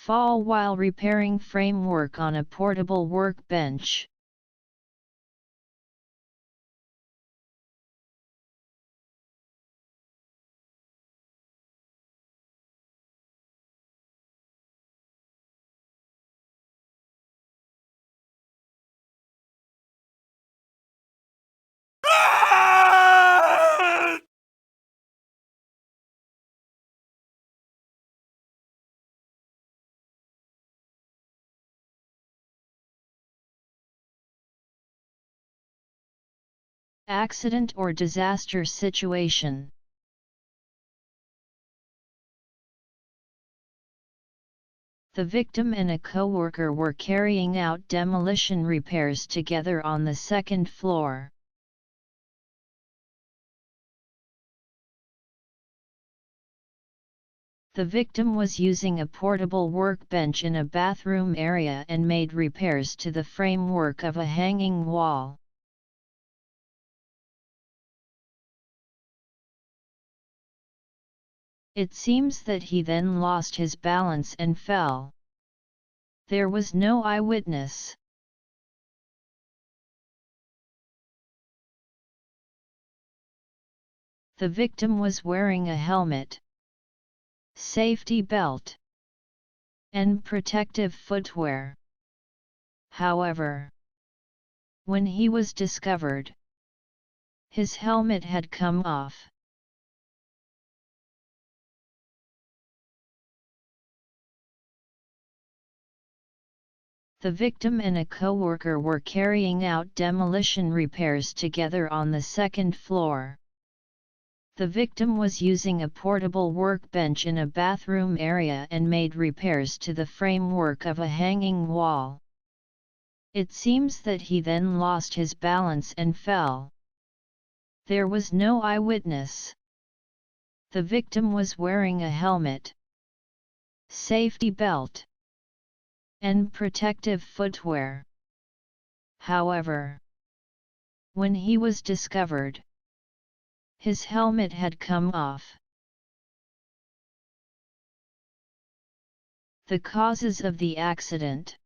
Fall while repairing framework on a portable workbench. Accident or disaster situation. The victim and a coworker were carrying out demolition repairs together on the second floor. The victim was using a portable workbench in a bathroom area and made repairs to the framework of a hanging wall. It seems that he then lost his balance and fell. There was no eyewitness. The victim was wearing a helmet, safety belt, and protective footwear. However, when he was discovered, his helmet had come off. The victim and a coworker were carrying out demolition repairs together on the second floor. The victim was using a portable workbench in a bathroom area and made repairs to the framework of a hanging wall. It seems that he then lost his balance and fell. There was no eyewitness. The victim was wearing a helmet, safety belt, and protective footwear. However, when he was discovered, his helmet had come off. The causes of the accident.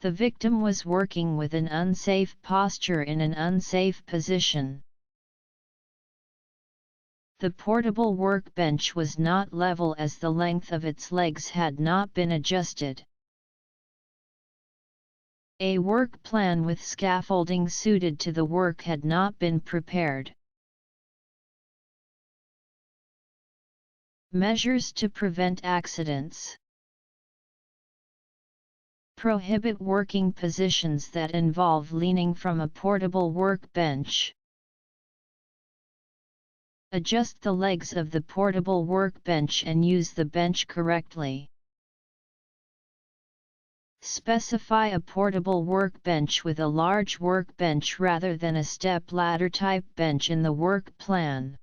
The victim was working with an unsafe posture in an unsafe position. The portable workbench was not level as the length of its legs had not been adjusted. A work plan with scaffolding suited to the work had not been prepared. Measures to prevent accidents. Prohibit working positions that involve leaning from a portable workbench. Adjust the legs of the portable workbench and use the bench correctly. Specify a portable workbench with a large workbench rather than a step-ladder type bench in the work plan.